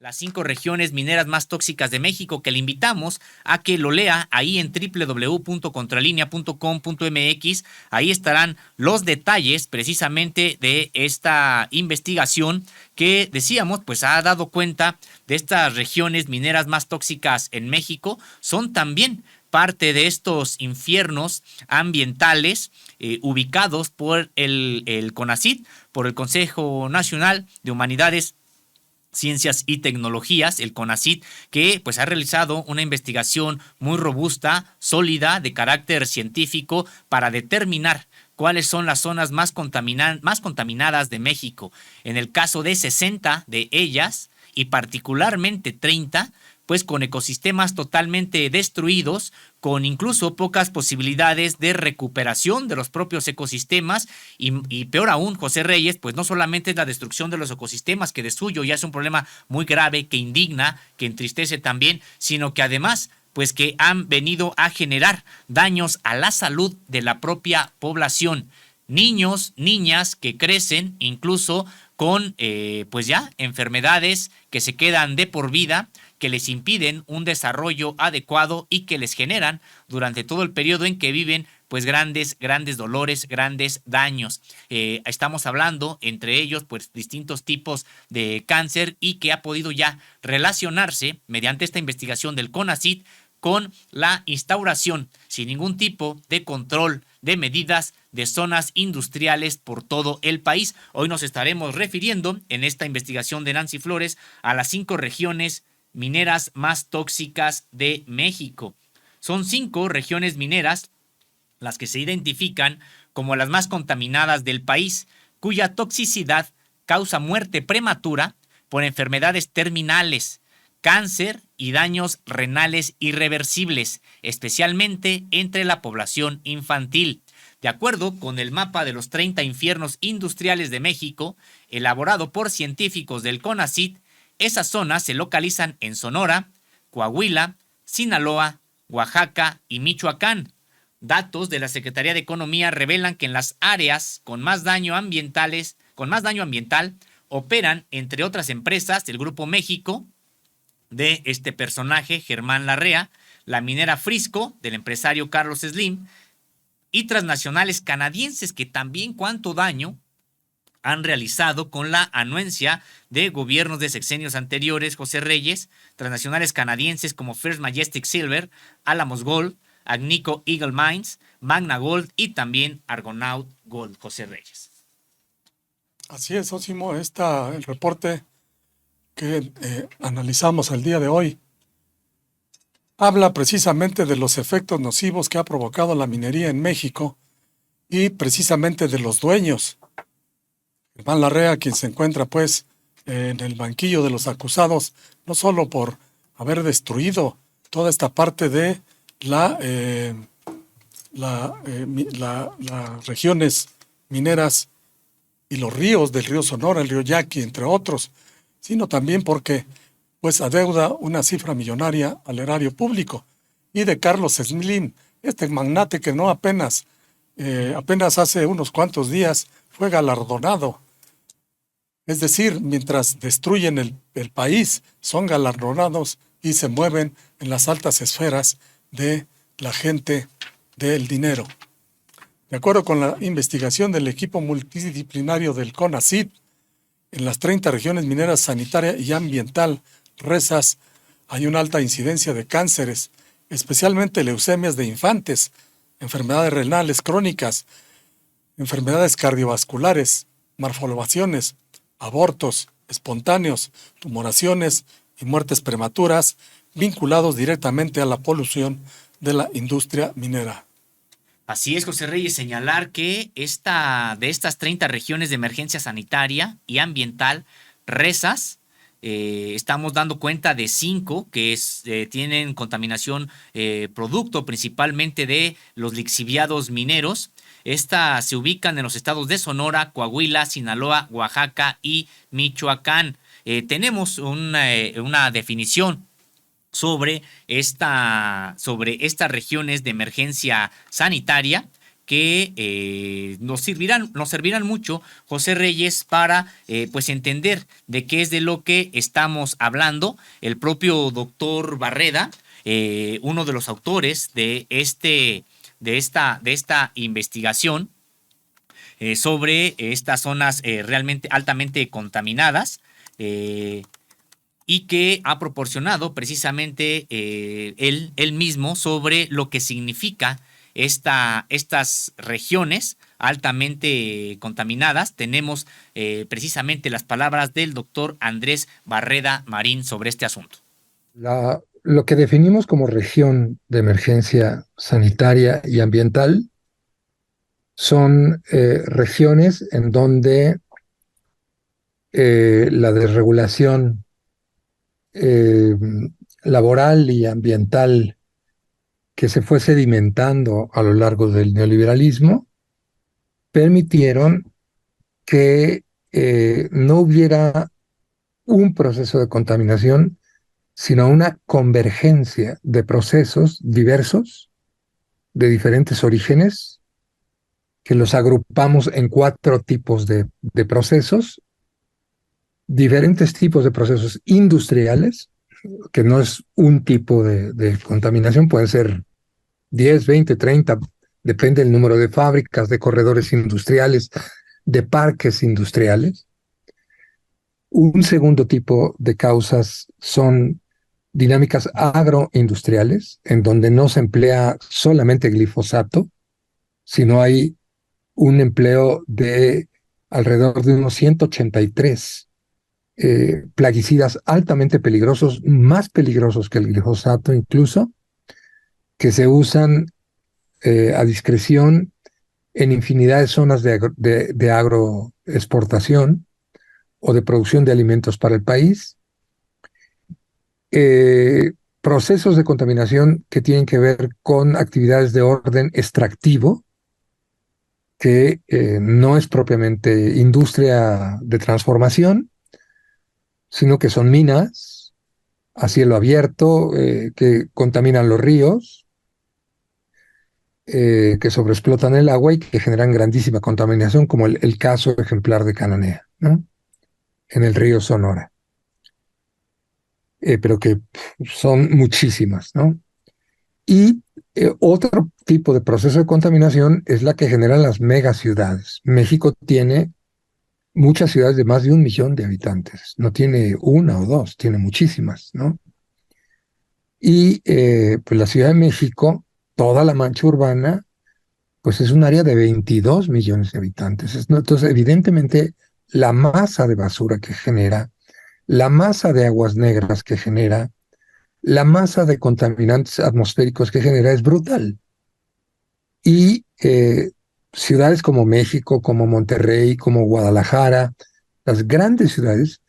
las 5 regiones mineras más tóxicas de México, que le invitamos a que lo lea ahí en www.contralinea.com.mx. Ahí estarán los detalles precisamente de esta investigación que decíamos, pues ha dado cuenta de estas regiones mineras más tóxicas en México. Son también parte de estos infiernos ambientales ubicados por el CONACYT, por el Consejo Nacional de Humanidades, Ciencias y Tecnologías, el CONACYT, que pues ha realizado una investigación muy robusta, sólida, de carácter científico, para determinar cuáles son las zonas más contaminadas de México. En el caso de 60 de ellas, y particularmente 30, pues con ecosistemas totalmente destruidos, con incluso pocas posibilidades de recuperación de los propios ecosistemas y peor aún, José Reyes, pues no solamente es la destrucción de los ecosistemas, que de suyo ya es un problema muy grave, que indigna, que entristece también, sino que además pues que han venido a generar daños a la salud de la propia población. Niños, niñas que crecen incluso con pues ya enfermedades que se quedan de por vida, que les impiden un desarrollo adecuado y que les generan durante todo el periodo en que viven pues grandes dolores, grandes daños. Estamos hablando entre ellos pues distintos tipos de cáncer, y que ha podido ya relacionarse mediante esta investigación del CONACYT con la instauración sin ningún tipo de control de medidas de zonas industriales por todo el país. Hoy nos estaremos refiriendo en esta investigación de Nancy Flores a las 5 regiones mineras más tóxicas de México. Son 5 regiones mineras las que se identifican como las más contaminadas del país, cuya toxicidad causa muerte prematura por enfermedades terminales, cáncer y daños renales irreversibles, especialmente entre la población infantil. De acuerdo con el mapa de los 30 infiernos industriales de México, elaborado por científicos del CONACYT, esas zonas se localizan en Sonora, Coahuila, Sinaloa, Oaxaca y Michoacán. Datos de la Secretaría de Economía revelan que en las áreas con más daño ambiental operan, entre otras empresas, el Grupo México, de este personaje, Germán Larrea, la minera Frisco, del empresario Carlos Slim, y transnacionales canadienses que también cuánto daño han realizado con la anuencia de gobiernos de sexenios anteriores, José Reyes, transnacionales canadienses como First Majestic Silver, Alamos Gold, Agnico Eagle Mines, Magna Gold y también Argonaut Gold, José Reyes. Así es, Osimo, el reporte que analizamos el día de hoy habla precisamente de los efectos nocivos que ha provocado la minería en México y precisamente de los dueños. Germán Larrea, quien se encuentra pues en el banquillo de los acusados, no solo por haber destruido toda esta parte de las regiones mineras y los ríos del río Sonora, el río Yaqui, entre otros, sino también porque pues adeuda una cifra millonaria al erario público. Y de Carlos Slim, este magnate que no apenas hace unos cuantos días fue galardonado. Es decir, mientras destruyen el país, son galardonados y se mueven en las altas esferas de la gente del dinero. De acuerdo con la investigación del equipo multidisciplinario del CONACYT, en las 30 regiones mineras sanitaria y ambiental RESAS hay una alta incidencia de cánceres, especialmente leucemias de infantes, enfermedades renales crónicas, enfermedades cardiovasculares, malformaciones, abortos espontáneos, tumoraciones y muertes prematuras vinculados directamente a la polución de la industria minera. Así es, José Reyes, señalar que de estas 30 regiones de emergencia sanitaria y ambiental, RESAS, estamos dando cuenta de 5 que tienen contaminación producto principalmente de los lixiviados mineros. Estas se ubican en los estados de Sonora, Coahuila, Sinaloa, Oaxaca y Michoacán. Tenemos una definición sobre estas regiones de emergencia sanitaria, que nos servirán mucho, José Reyes, para pues entender de qué es de lo que estamos hablando. El propio doctor Barreda, uno de los autores de esta investigación sobre estas zonas realmente altamente contaminadas, y que ha proporcionado precisamente él mismo sobre lo que significa estas regiones altamente contaminadas. Tenemos precisamente las palabras del doctor Andrés Barreda Marín sobre este asunto. Lo que definimos como región de emergencia sanitaria y ambiental son regiones en donde la desregulación laboral y ambiental que se fue sedimentando a lo largo del neoliberalismo permitieron que no hubiera un proceso de contaminación, sino una convergencia de procesos diversos, de diferentes orígenes, que los agrupamos en 4 tipos de procesos, diferentes tipos de procesos industriales, que no es un tipo de contaminación, pueden ser 10, 20, 30, depende del número de fábricas, de corredores industriales, de parques industriales. Un segundo tipo de causas son dinámicas agroindustriales, en donde no se emplea solamente glifosato, sino hay un empleo de alrededor de unos 183 plaguicidas altamente peligrosos, más peligrosos que el glifosato incluso, que se usan a discreción en infinidad de zonas de agroexportación o de producción de alimentos para el país. Procesos de contaminación que tienen que ver con actividades de orden extractivo, que no es propiamente industria de transformación, sino que son minas a cielo abierto, que contaminan los ríos, que sobreexplotan el agua y que generan grandísima contaminación, como el caso ejemplar de Cananea, ¿no? En el río Sonora. Pero que son muchísimas, ¿no? Y otro tipo de proceso de contaminación es la que generan las megaciudades. México tiene muchas ciudades de más de 1 millón de habitantes. No tiene una o dos, tiene muchísimas, ¿no? Y pues la Ciudad de México, toda la mancha urbana, pues es un área de 22 millones de habitantes. Entonces, evidentemente, la masa de basura que genera, la masa de aguas negras que genera, la masa de contaminantes atmosféricos que genera es brutal. Y ciudades como México, como Monterrey, como Guadalajara, las grandes ciudades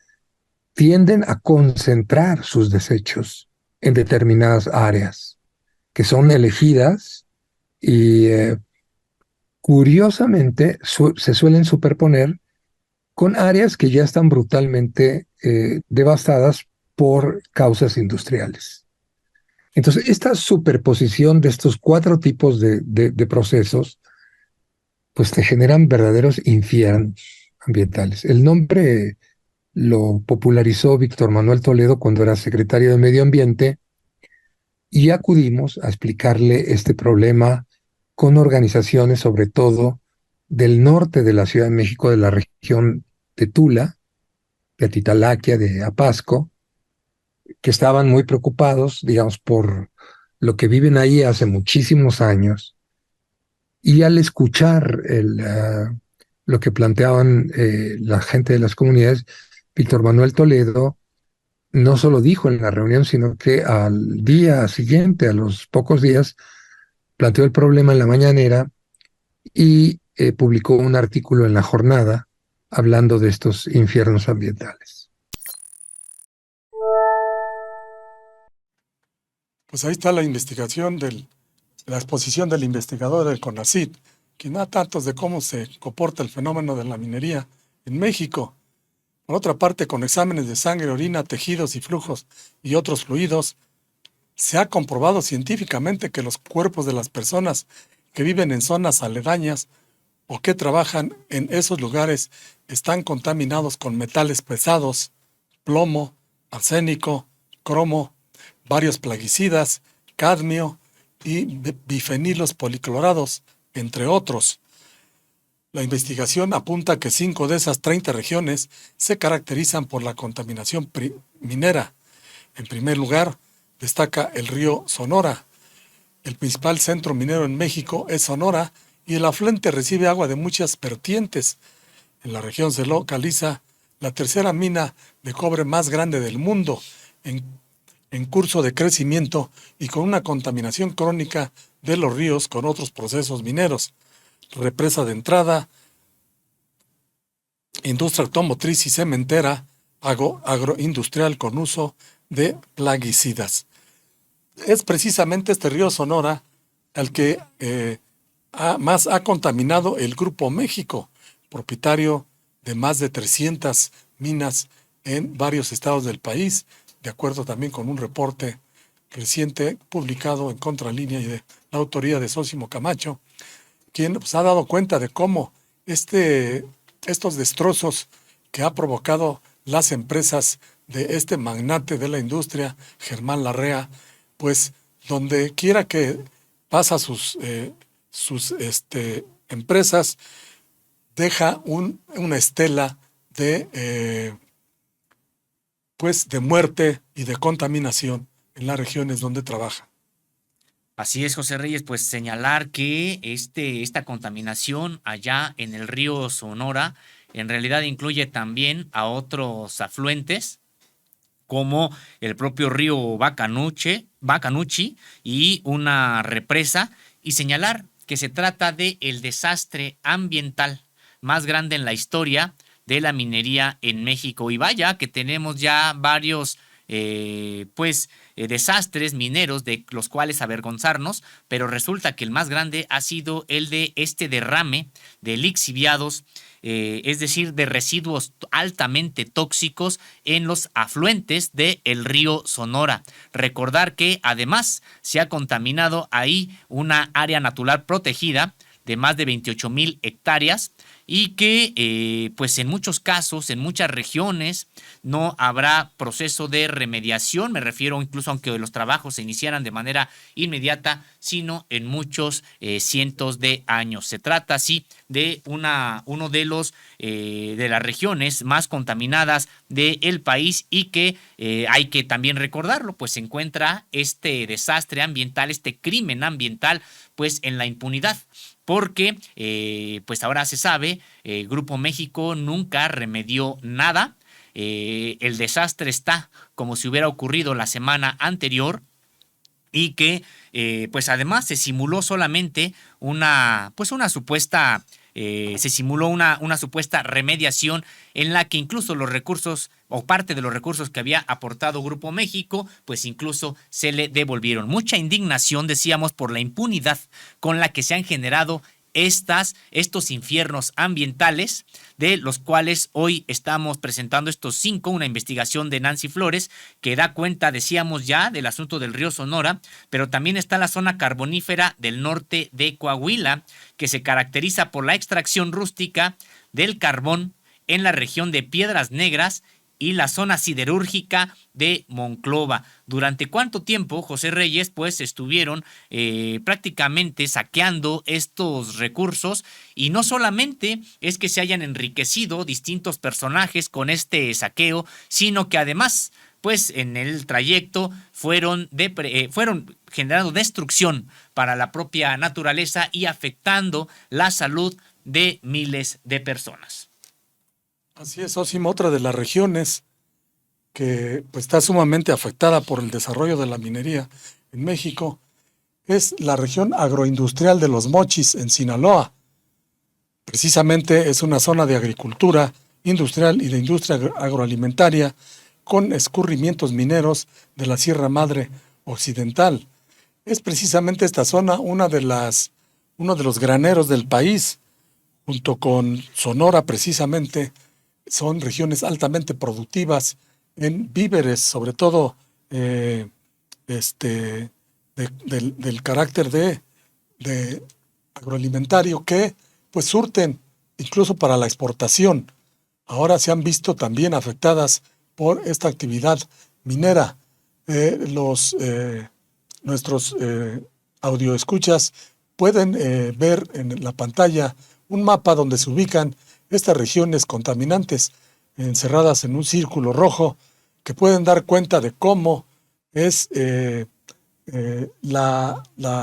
tienden a concentrar sus desechos en determinadas áreas que son elegidas y curiosamente se suelen superponer con áreas que ya están brutalmente devastadas por causas industriales. Entonces, esta superposición de estos 4 tipos de procesos, pues te generan verdaderos infiernos ambientales. El nombre lo popularizó Víctor Manuel Toledo cuando era secretario de Medio Ambiente y acudimos a explicarle este problema con organizaciones, sobre todo del norte de la Ciudad de México, de la región de Tula, de Atitalaquia, de Apasco, que estaban muy preocupados, digamos, por lo que viven ahí hace muchísimos años. Y al escuchar lo que planteaban la gente de las comunidades, Víctor Manuel Toledo no solo dijo en la reunión, sino que al día siguiente, a los pocos días, planteó el problema en la mañanera y publicó un artículo en La Jornada hablando de estos infiernos ambientales. Pues ahí está la investigación la exposición del investigador del CONACYT, quien da datos de cómo se comporta el fenómeno de la minería en México. Por otra parte, con exámenes de sangre, orina, tejidos y flujos y otros fluidos, se ha comprobado científicamente que los cuerpos de las personas que viven en zonas aledañas o que trabajan en esos lugares están contaminados con metales pesados, plomo, arsénico, cromo, varios plaguicidas, cadmio y bifenilos policlorados, entre otros. La investigación apunta que 5 de esas 30 regiones se caracterizan por la contaminación minera. En primer lugar, destaca el río Sonora. El principal centro minero en México es Sonora y el afluente recibe agua de muchas vertientes. En la región se localiza la tercera mina de cobre más grande del mundo, en curso de crecimiento y con una contaminación crónica de los ríos con otros procesos mineros. Represa de entrada, industria automotriz y cementera, agroindustrial con uso de plaguicidas. Es precisamente este río Sonora el que más ha contaminado el Grupo México, propietario de más de 300 minas en varios estados del país, de acuerdo también con un reporte reciente publicado en Contralínea y de la autoría de Sósimo Camacho, quien pues, ha dado cuenta de cómo estos destrozos que ha provocado las empresas de este magnate de la industria, Germán Larrea, pues donde quiera que pasa sus empresas, deja una estela de muerte y de contaminación en las regiones donde trabaja. Así es, José Reyes, pues señalar que esta contaminación allá en el río Sonora en realidad incluye también a otros afluentes, como el propio río Bacanuchi y una represa, y señalar que se trata de el desastre ambiental más grande en la historia de la minería en México. Y vaya que tenemos ya varios desastres mineros de los cuales avergonzarnos, pero resulta que el más grande ha sido el de este derrame de lixiviados, es decir, de residuos altamente tóxicos en los afluentes del río Sonora. Recordar que además se ha contaminado ahí una área natural protegida de más de 28,000 hectáreas y que pues en muchos casos, en muchas regiones, no habrá proceso de remediación, me refiero incluso aunque los trabajos se iniciaran de manera inmediata, sino en muchos cientos de años. Se trata así de uno de las regiones más contaminadas del país y que hay que también recordarlo, pues se encuentra este desastre ambiental, este crimen ambiental, pues en la impunidad. Porque, pues ahora se sabe, Grupo México nunca remedió nada. El desastre está como si hubiera ocurrido la semana anterior y que, pues además se simuló solamente una supuesta remediación en la que incluso los recursos o parte de los recursos que había aportado Grupo México, pues incluso se le devolvieron. Mucha indignación, decíamos, por la impunidad con la que se han generado estos infiernos ambientales, de los cuales hoy estamos presentando estos 5, una investigación de Nancy Flores, que da cuenta, decíamos ya, del asunto del río Sonora, pero también está la zona carbonífera del norte de Coahuila, que se caracteriza por la extracción rústica del carbón en la región de Piedras Negras y la zona siderúrgica de Monclova. ¿Durante cuánto tiempo, José Reyes, pues estuvieron prácticamente saqueando estos recursos? Y no solamente es que se hayan enriquecido distintos personajes con este saqueo, sino que además, pues en el trayecto fueron generando destrucción para la propia naturaleza y afectando la salud de miles de personas. Así es, Osimo, otra de las regiones que pues, está sumamente afectada por el desarrollo de la minería en México es la región agroindustrial de Los Mochis, en Sinaloa. Precisamente es una zona de agricultura industrial y de industria agroalimentaria con escurrimientos mineros de la Sierra Madre Occidental. Es precisamente esta zona uno de los graneros del país, junto con Sonora precisamente. Son regiones altamente productivas en víveres, sobre todo del carácter de agroalimentario que pues surten incluso para la exportación. Ahora se han visto también afectadas por esta actividad minera. Nuestros audioescuchas pueden ver en la pantalla un mapa donde se ubican estas regiones contaminantes encerradas en un círculo rojo, que pueden dar cuenta de cómo es la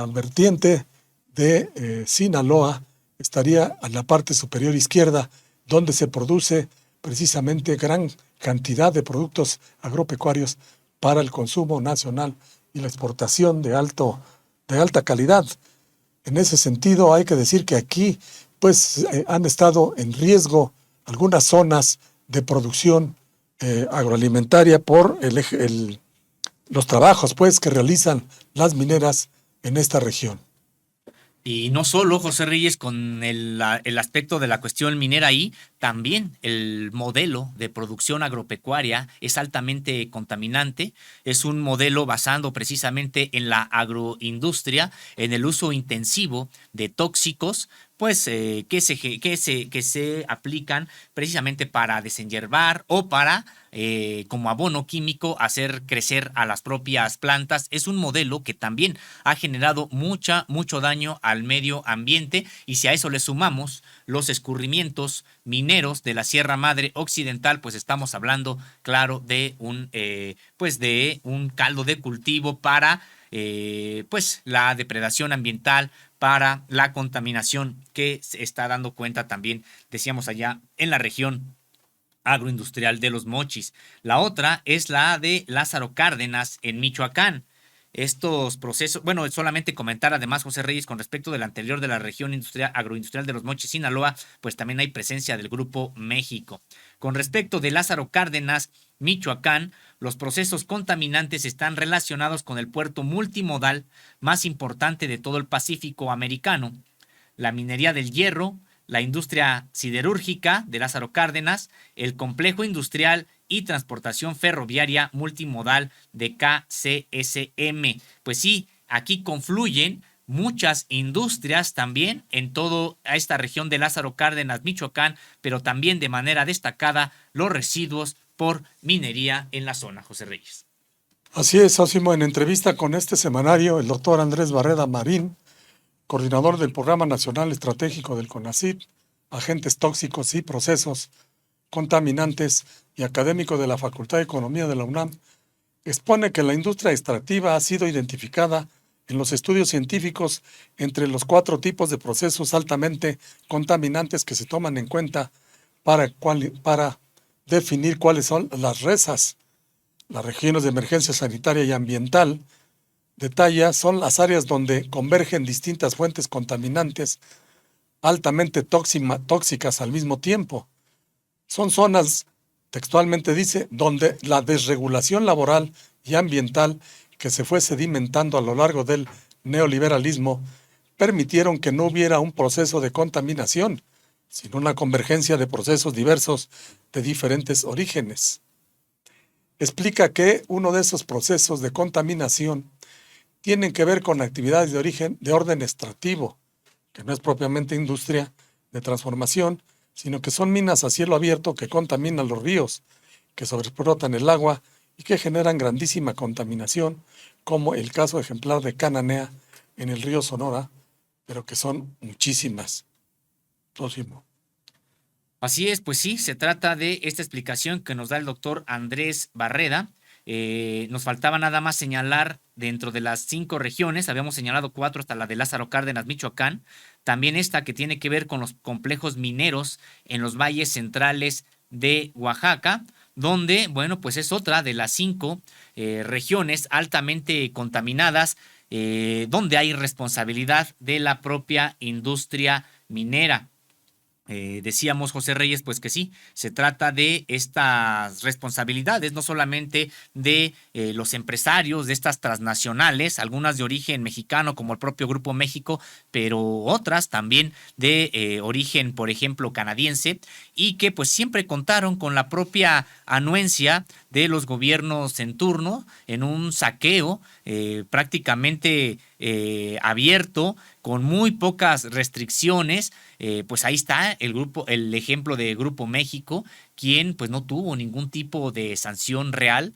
vertiente de Sinaloa. Estaría a la parte superior izquierda, donde se produce precisamente gran cantidad de productos agropecuarios para el consumo nacional y la exportación de alta calidad. En ese sentido, hay que decir que aquí pues han estado en riesgo algunas zonas de producción agroalimentaria por los trabajos pues que realizan las mineras en esta región. Y no solo, José Reyes, con el aspecto de la cuestión minera ahí, también el modelo de producción agropecuaria es altamente contaminante. Es un modelo basado precisamente en la agroindustria, en el uso intensivo de tóxicos, pues que se aplican precisamente para desenyerbar o para como abono químico hacer crecer a las propias plantas. Es un modelo que también ha generado mucho daño al medio ambiente, y si a eso le sumamos los escurrimientos mineros de la Sierra Madre Occidental, pues estamos hablando, claro, de un caldo de cultivo para pues la depredación ambiental, para la contaminación que se está dando cuenta también, decíamos, allá en la región agroindustrial de Los Mochis. La otra es la de Lázaro Cárdenas en Michoacán. Estos procesos, bueno, solamente comentar además, José Reyes, con respecto del anterior de la región agroindustrial de Los Mochis, Sinaloa, pues también hay presencia del Grupo México. Con respecto de Lázaro Cárdenas, Michoacán, los procesos contaminantes están relacionados con el puerto multimodal más importante de todo el Pacífico americano, la minería del hierro, la industria siderúrgica de Lázaro Cárdenas, el complejo industrial y transportación ferroviaria multimodal de KCSM. Pues sí, aquí confluyen muchas industrias también en toda esta región de Lázaro Cárdenas, Michoacán, pero también de manera destacada los residuos por minería en la zona, José Reyes. Así es, Osimo. En entrevista con este semanario, el doctor Andrés Barreda Marín, coordinador del Programa Nacional Estratégico del CONACYT, agentes tóxicos y procesos contaminantes, y académico de la Facultad de Economía de la UNAM, expone que la industria extractiva ha sido identificada en los estudios científicos entre los 4 tipos de procesos altamente contaminantes que se toman en cuenta para definir cuáles son las RESAs, las regiones de emergencia sanitaria y ambiental. Detalla, son las áreas donde convergen distintas fuentes contaminantes altamente tóxicas al mismo tiempo. Son zonas, textualmente dice, donde la desregulación laboral y ambiental que se fue sedimentando a lo largo del neoliberalismo permitieron que no hubiera un proceso de contaminación, sino una convergencia de procesos diversos de diferentes orígenes. Explica que uno de esos procesos de contaminación tienen que ver con actividades de origen de orden extractivo, que no es propiamente industria de transformación, sino que son minas a cielo abierto que contaminan los ríos, que sobreexplotan el agua y que generan grandísima contaminación, como el caso ejemplar de Cananea en el río Sonora, pero que son muchísimas. Próximo. Así es, pues sí, se trata de esta explicación que nos da el doctor Andrés Barreda. Nos faltaba nada más señalar dentro de las 5 regiones, habíamos señalado 4 hasta la de Lázaro Cárdenas, Michoacán, también esta que tiene que ver con los complejos mineros en los valles centrales de Oaxaca, donde, bueno, pues es otra de las 5 regiones altamente contaminadas, donde hay responsabilidad de la propia industria minera. Decíamos, José Reyes, pues que sí, se trata de estas responsabilidades, no solamente de los empresarios, de estas transnacionales, algunas de origen mexicano como el propio Grupo México, pero otras también de origen, por ejemplo, canadiense, y que pues siempre contaron con la propia anuencia de los gobiernos en turno, en un saqueo prácticamente abierto, con muy pocas restricciones. Pues ahí está el ejemplo de Grupo México, quien pues no tuvo ningún tipo de sanción real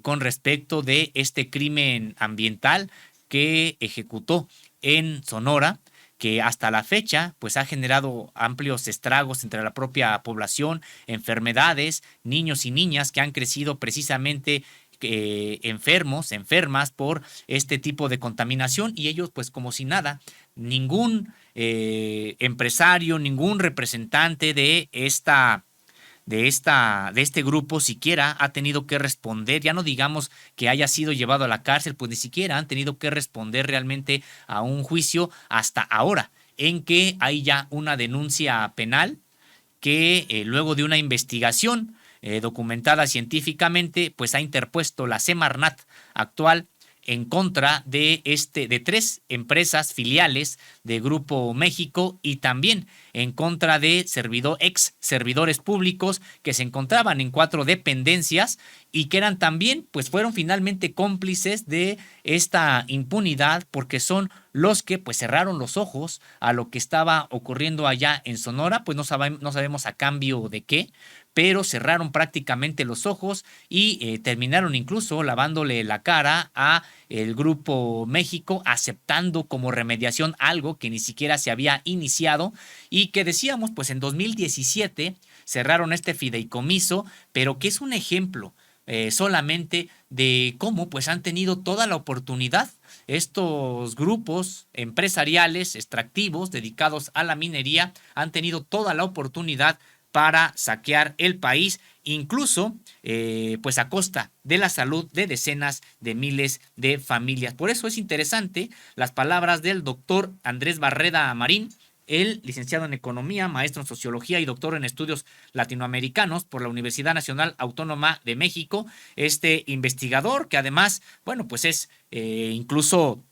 con respecto de este crimen ambiental que ejecutó en Sonora, que hasta la fecha pues ha generado amplios estragos entre la propia población, enfermedades, niños y niñas que han crecido precisamente enfermas por este tipo de contaminación, y ellos pues como si nada, ningún empresario, ningún representante de este grupo siquiera ha tenido que responder. Ya no digamos que haya sido llevado a la cárcel, pues ni siquiera han tenido que responder realmente a un juicio hasta ahora, en que hay ya una denuncia penal que luego de una investigación documentada científicamente, pues ha interpuesto la Semarnat actual en contra de 3 empresas filiales de Grupo México, y también en contra de ex servidores públicos que se encontraban en 4 dependencias y que eran también, pues fueron finalmente cómplices de esta impunidad, porque son los que pues cerraron los ojos a lo que estaba ocurriendo allá en Sonora. Pues no sabemos a cambio de qué, pero cerraron prácticamente los ojos y terminaron incluso lavándole la cara a el Grupo México, aceptando como remediación algo que ni siquiera se había iniciado, y que decíamos, pues en 2017 cerraron este fideicomiso, pero que es un ejemplo solamente de cómo pues han tenido toda la oportunidad estos grupos empresariales extractivos dedicados a la minería, han tenido toda la oportunidad para saquear el país, incluso pues a costa de la salud de decenas de miles de familias. Por eso es interesante las palabras del doctor Andrés Barreda Marín, el licenciado en Economía, maestro en Sociología y doctor en Estudios Latinoamericanos por la Universidad Nacional Autónoma de México. Este investigador que además, bueno, pues es incluso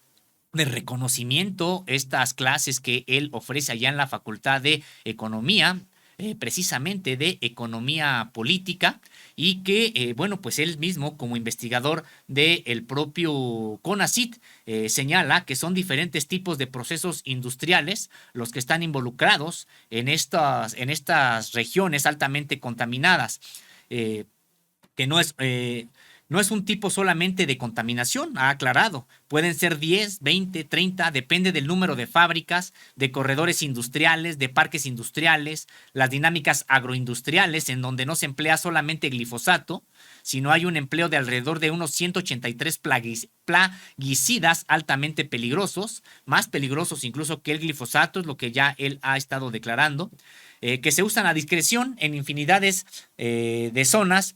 de reconocimiento estas clases que él ofrece allá en la Facultad de Economía, precisamente de economía política, y que, bueno, pues él mismo como investigador del propio CONACYT señala que son diferentes tipos de procesos industriales los que están involucrados en estas regiones altamente contaminadas, que no es un tipo solamente de contaminación, ha aclarado. Pueden ser 10, 20, 30, depende del número de fábricas, de corredores industriales, de parques industriales, las dinámicas agroindustriales, en donde no se emplea solamente glifosato, sino hay un empleo de alrededor de unos 183 plaguicidas altamente peligrosos, más peligrosos incluso que el glifosato, es lo que ya él ha estado declarando, que se usan a discreción en infinidades de zonas,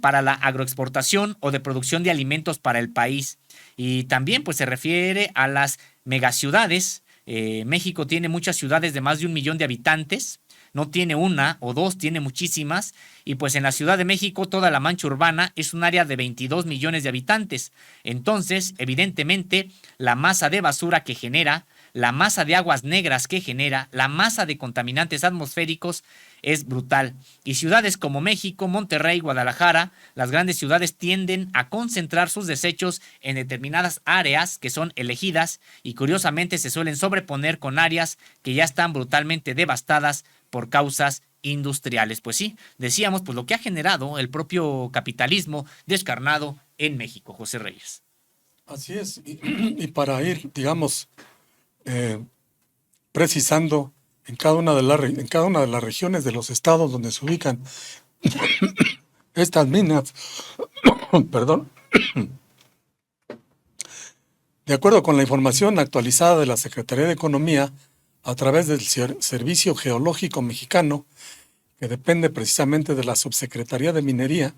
para la agroexportación o de producción de alimentos para el país. Y también pues se refiere a las megaciudades. México tiene muchas ciudades de más de 1 millón de habitantes, no tiene una o dos, tiene muchísimas, y pues en la Ciudad de México toda la mancha urbana es un área de 22 millones de habitantes. Entonces, evidentemente, la masa de basura que genera, la masa de aguas negras que genera, la masa de contaminantes atmosféricos es brutal. Y ciudades como México, Monterrey, Guadalajara, las grandes ciudades tienden a concentrar sus desechos en determinadas áreas que son elegidas, y curiosamente se suelen sobreponer con áreas que ya están brutalmente devastadas por causas industriales. Pues sí, decíamos, pues lo que ha generado el propio capitalismo descarnado en México, José Reyes. Así es, y para ir, digamos, precisando en cada una de las regiones de los estados donde se ubican estas minas, perdón, de acuerdo con la información actualizada de la Secretaría de Economía a través del Servicio Geológico Mexicano, que depende precisamente de la Subsecretaría de Minería,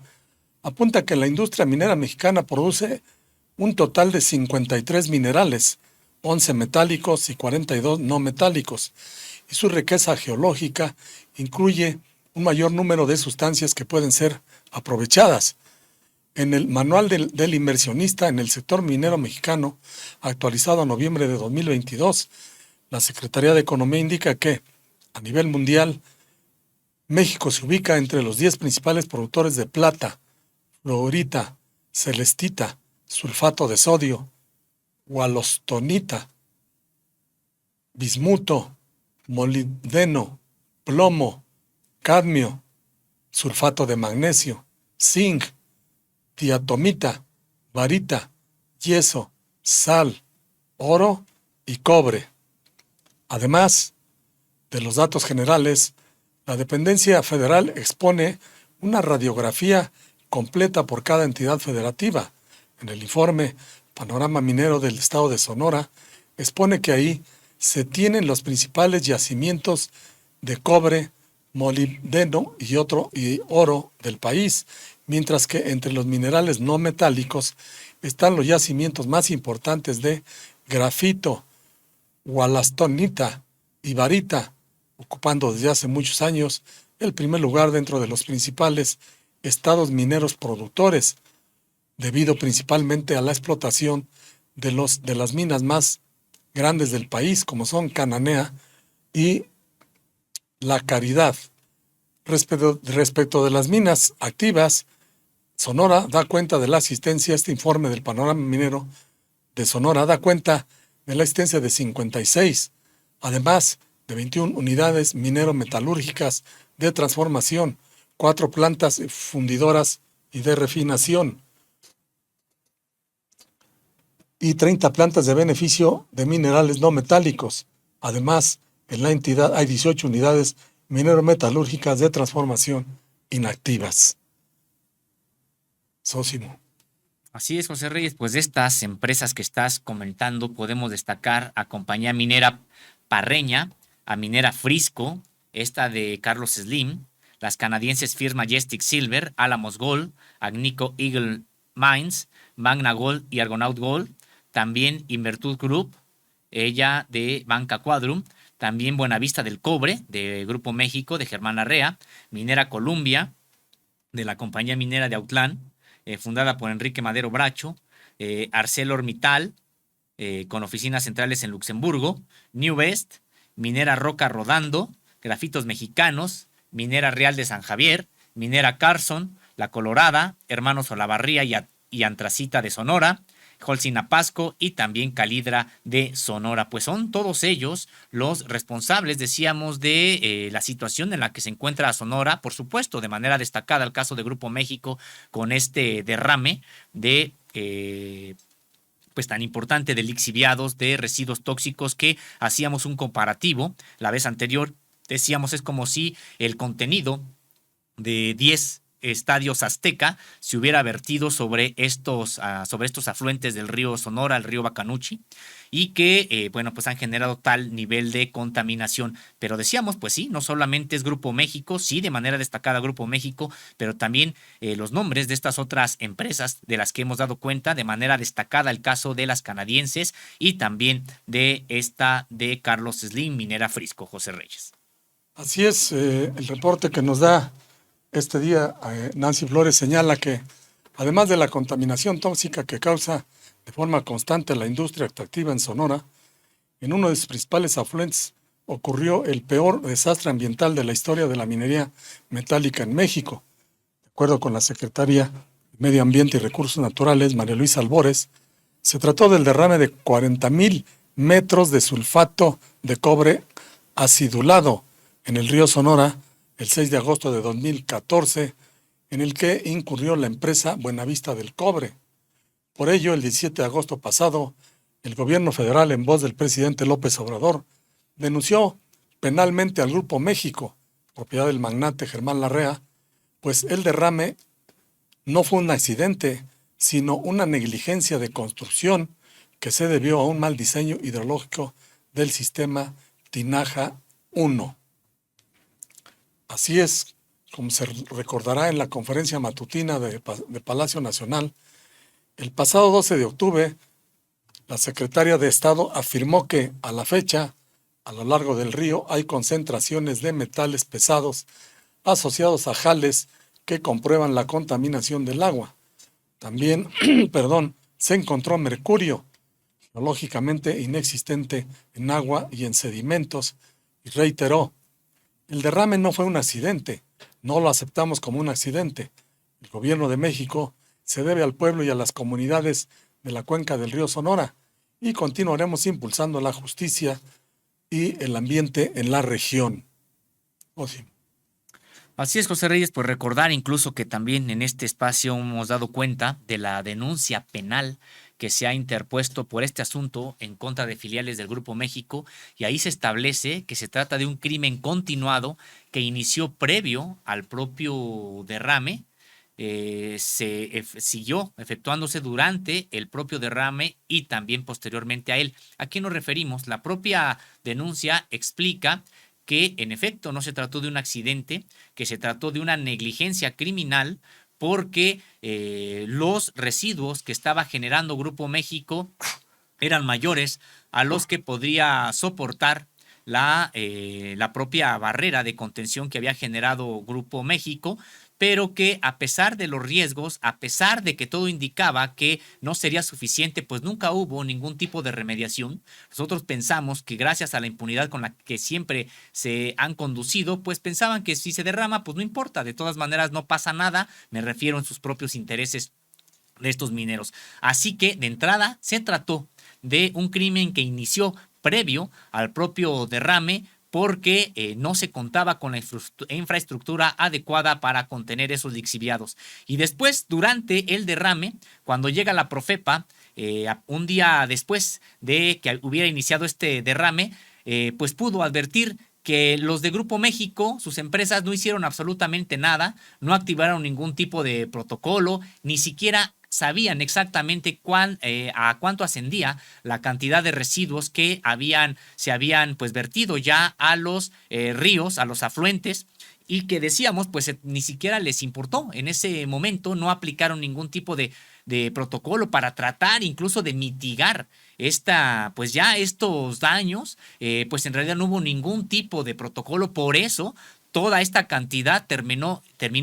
apunta que la industria minera mexicana produce un total de 53 minerales, 11 metálicos y 42 no metálicos, y su riqueza geológica incluye un mayor número de sustancias que pueden ser aprovechadas. En el Manual del Inversionista en el sector minero mexicano, actualizado a noviembre de 2022, la Secretaría de Economía indica que, a nivel mundial, México se ubica entre los 10 principales productores de plata, fluorita, celestita, sulfato de sodio, gualostonita, bismuto, molibdeno, plomo, cadmio, sulfato de magnesio, zinc, diatomita, varita, yeso, sal, oro y cobre. Además de los datos generales, la dependencia federal expone una radiografía completa por cada entidad federativa. En el informe Panorama Minero del Estado de Sonora, expone que ahí se tienen los principales yacimientos de cobre, molibdeno y oro del país, mientras que entre los minerales no metálicos están los yacimientos más importantes de grafito, gualastonita y varita, ocupando desde hace muchos años el primer lugar dentro de los principales estados mineros productores, debido principalmente a la explotación de las minas más grandes del país, como son Cananea y La Caridad. Respecto de las minas activas, Sonora da cuenta de la asistencia, este informe del Panorama Minero de Sonora da cuenta de la existencia de 56, además de 21 unidades minero-metalúrgicas de transformación, 4 plantas fundidoras y de refinación y 30 plantas de beneficio de minerales no metálicos. Además, en la entidad hay 18 unidades minero-metalúrgicas de transformación inactivas. Sósimo. Así es, José Reyes, pues de estas empresas que estás comentando podemos destacar a Compañía Minera Parreña, a Minera Frisco, esta de Carlos Slim, las canadienses First Majestic Silver, Alamos Gold, Agnico Eagle Mines, Magna Gold y Argonaut Gold, también Invertud Group, ella de Banca Quadrum, también Buenavista del Cobre, de Grupo México, de Germán Larrea, Minera Columbia, de la Compañía Minera de Autlán, fundada por Enrique Madero Bracho, ArcelorMittal, con oficinas centrales en Luxemburgo, New West, Minera Roca Rodando, Grafitos Mexicanos, Minera Real de San Javier, Minera Carson, La Colorada, Hermanos Olavarría y Antracita de Sonora, Holcim Apasco y también Calidra de Sonora. Pues son todos ellos los responsables, decíamos, de la situación en la que se encuentra Sonora, por supuesto, de manera destacada el caso de Grupo México con este derrame de pues tan importante de lixiviados, de residuos tóxicos, que hacíamos un comparativo la vez anterior. Decíamos, es como si el contenido de 10 estadios Azteca se hubiera vertido sobre estos afluentes del río Sonora, el río Bacanuchi, y que, bueno, pues han generado tal nivel de contaminación. Pero decíamos, pues sí, no solamente es Grupo México, sí, de manera destacada Grupo México, pero también los nombres de estas otras empresas de las que hemos dado cuenta, de manera destacada el caso de las canadienses y también de esta de Carlos Slim, Minera Frisco, José Reyes. Así es, el reporte que nos da este día Nancy Flores señala que, además de la contaminación tóxica que causa de forma constante la industria extractiva en Sonora, en uno de sus principales afluentes ocurrió el peor desastre ambiental de la historia de la minería metálica en México. De acuerdo con la secretaria de Medio Ambiente y Recursos Naturales, María Luisa Albores, se trató del derrame de 40,000 metros de sulfato de cobre acidulado en el río Sonora el 6 de agosto de 2014, en el que incurrió la empresa Buenavista del Cobre. Por ello, el 17 de agosto pasado, el gobierno federal, en voz del presidente López Obrador, denunció penalmente al Grupo México, propiedad del magnate Germán Larrea, pues el derrame no fue un accidente, sino una negligencia de construcción que se debió a un mal diseño hidrológico del sistema Tinaja 1. Así es, como se recordará en la conferencia matutina de Palacio Nacional, el pasado 12 de octubre, la secretaria de Estado afirmó que, a la fecha, a lo largo del río hay concentraciones de metales pesados asociados a jales que comprueban la contaminación del agua. También, se encontró mercurio, geológicamente inexistente en agua y en sedimentos, y reiteró: el derrame no fue un accidente, no lo aceptamos como un accidente. el gobierno de México se debe al pueblo y a las comunidades de la cuenca del río Sonora, y continuaremos impulsando la justicia y el ambiente en la región. Sí. Así es, José Reyes, pues recordar incluso que también en este espacio hemos dado cuenta de la denuncia penal que se ha interpuesto por este asunto en contra de filiales del Grupo México, y ahí se establece que se trata de un crimen continuado que inició previo al propio derrame, siguió efectuándose durante el propio derrame y también posteriormente a él. ¿A qué nos referimos? La propia denuncia explica que en efecto no se trató de un accidente, que se trató de una negligencia criminal, porque los residuos que estaba generando Grupo México eran mayores a los que podría soportar la propia barrera de contención que había generado Grupo México, pero que a pesar de los riesgos, a pesar de que todo indicaba que no sería suficiente, pues nunca hubo ningún tipo de remediación. Nosotros pensamos que gracias a la impunidad con la que siempre se han conducido, pues pensaban que si se derrama, pues no importa, de todas maneras no pasa nada, me refiero en sus propios intereses de estos mineros. Así que de entrada se trató de un crimen que inició previo al propio derrame, porque no se contaba con la infraestructura adecuada para contener esos lixiviados. Y después, durante el derrame, cuando llega la Profepa, un día después de que hubiera iniciado este derrame, pues pudo advertir que los de Grupo México, sus empresas, no hicieron absolutamente nada, no activaron ningún tipo de protocolo, ni siquiera sabían exactamente a cuánto ascendía la cantidad de residuos que se habían pues vertido ya a los ríos, a los afluentes, y que decíamos pues ni siquiera les importó. En ese momento no aplicaron ningún tipo de protocolo para tratar incluso de mitigar pues ya estos daños, pues en realidad no hubo ningún tipo de protocolo. Por eso toda esta cantidad terminó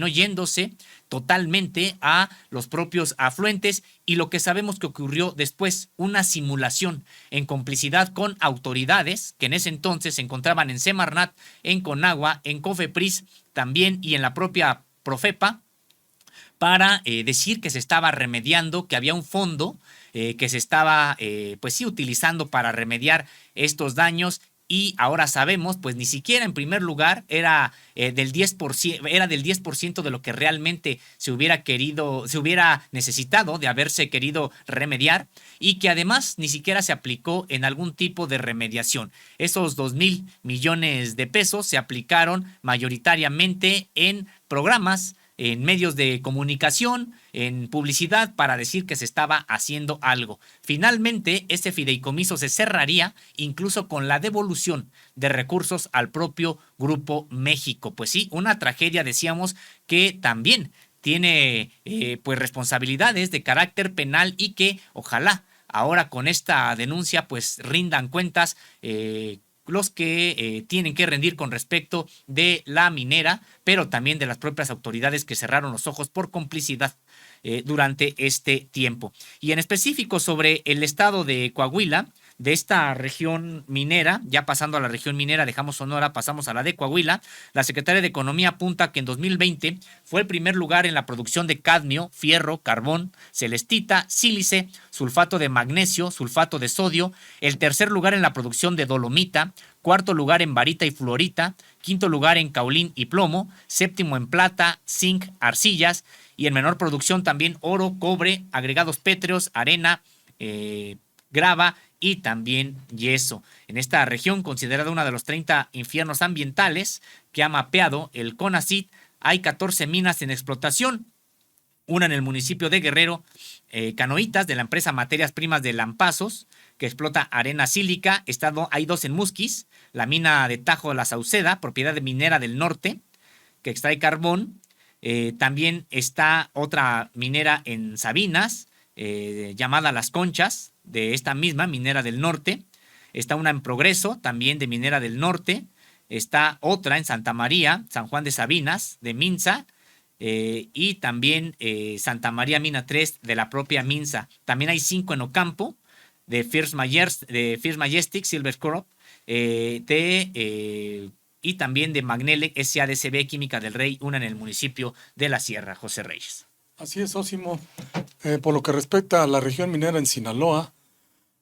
yéndose totalmente a los propios afluentes, y lo que sabemos que ocurrió después, una simulación en complicidad con autoridades que en ese entonces se encontraban en Semarnat, en Conagua, en Cofepris también y en la propia Profepa, para decir que se estaba remediando, que había un fondo que se estaba pues sí utilizando para remediar estos daños. Y ahora sabemos, pues ni siquiera en primer lugar era del 10% de lo que realmente se hubiera necesitado de haberse querido remediar, y que además ni siquiera se aplicó en algún tipo de remediación. Esos 2,000 millones de pesos se aplicaron mayoritariamente en programas, en medios de comunicación, en publicidad, para decir que se estaba haciendo algo. Finalmente, este fideicomiso se cerraría incluso con la devolución de recursos al propio Grupo México. Pues sí, una tragedia, decíamos, que también tiene pues responsabilidades de carácter penal, y que ojalá ahora con esta denuncia pues rindan cuentas los que tienen que rendir con respecto de la minera, pero también de las propias autoridades que cerraron los ojos por complicidad durante este tiempo. Y en específico sobre el estado de Coahuila, de esta región minera, ya pasando a la región minera, dejamos Sonora, pasamos a la de Coahuila. La Secretaría de Economía apunta que en 2020 fue el primer lugar en la producción de cadmio, fierro, carbón, celestita, sílice, sulfato de magnesio, sulfato de sodio, el tercer lugar en la producción de dolomita, cuarto lugar en varita y fluorita, quinto lugar en caolín y plomo, séptimo en plata, zinc, arcillas, y en menor producción también oro, cobre, agregados pétreos, arena, grava y también yeso. En esta región, considerada una de los 30 infiernos ambientales que ha mapeado el CONACYT, hay 14 minas en explotación, una en el municipio de Guerrero, Canoitas, de la empresa Materias Primas de Lampazos, que explota arena sílica. Hay 2 en Musquis, la mina de Tajo de la Sauceda, propiedad de Minera del Norte, que extrae carbón. También está otra minera en Sabinas, llamada Las Conchas, de esta misma Minera del Norte. Está una en Progreso, también de Minera del Norte. Está otra en Santa María, San Juan de Sabinas, de Minsa. Y también Santa María Mina 3, de la propia Minsa. También hay 5 en Ocampo, de First Majestic Silver Corp, y también de Magnelec SADCB Química del Rey, una en el municipio de La Sierra. José Reyes. Así es, Ósimo. Por lo que respecta a la región minera en Sinaloa,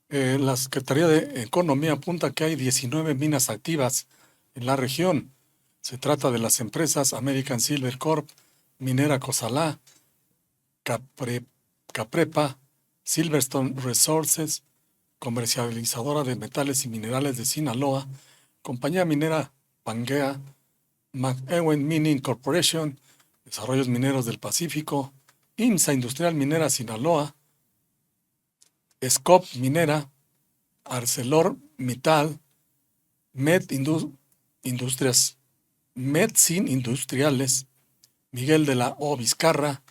la Secretaría de Economía apunta que hay 19 minas activas en la región. Se trata de las empresas American Silver Corp, Minera Cozalá, Caprepa, Silverstone Resources, comercializadora de metales y minerales de Sinaloa, compañía minera Pangea, McEwen Mining Corporation, Desarrollos Mineros del Pacífico, IMSA Industrial Minera Sinaloa, SCOP Minera, ArcelorMittal, Industrias, Medsin Industriales, Miguel de la O. Vizcarra,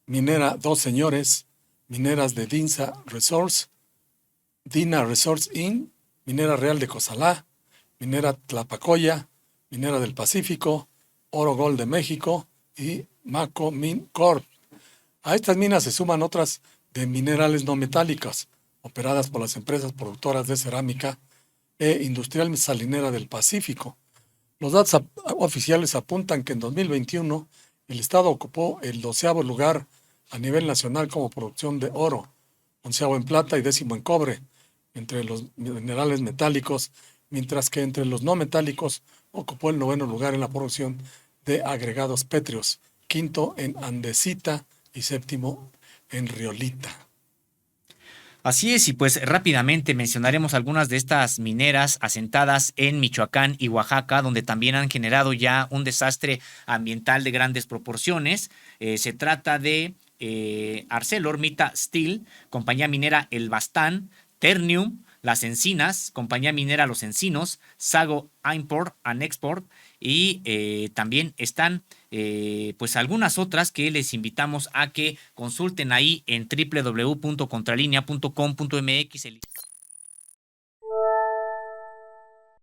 Minera Dos Señores, Mineras de Dina Resource Inc., Minera Real de Cozalá, Minera Tlapacoya, Minera del Pacífico, Oro Gold de México y Maco Min Corp. A estas minas se suman otras de minerales no metálicos, operadas por las empresas productoras de cerámica e Industrial Salinera del Pacífico. Los datos oficiales apuntan que en 2021 el Estado ocupó el 12º lugar a nivel nacional como producción de oro, 11º en plata y 10º en cobre, entre los minerales metálicos, mientras que entre los no metálicos ocupó el 9º lugar en la producción de agregados pétreos, 5º en andesita y 7º en riolita. Así es, y pues rápidamente mencionaremos algunas de estas mineras asentadas en Michoacán y Oaxaca, donde también han generado ya un desastre ambiental de grandes proporciones. Se trata de ArcelorMittal Steel, compañía minera El Bastán, Ternium, Las Encinas, compañía minera Los Encinos, Sago Import and Export, y también están pues algunas otras que les invitamos a que consulten ahí en www.contralinea.com.mx.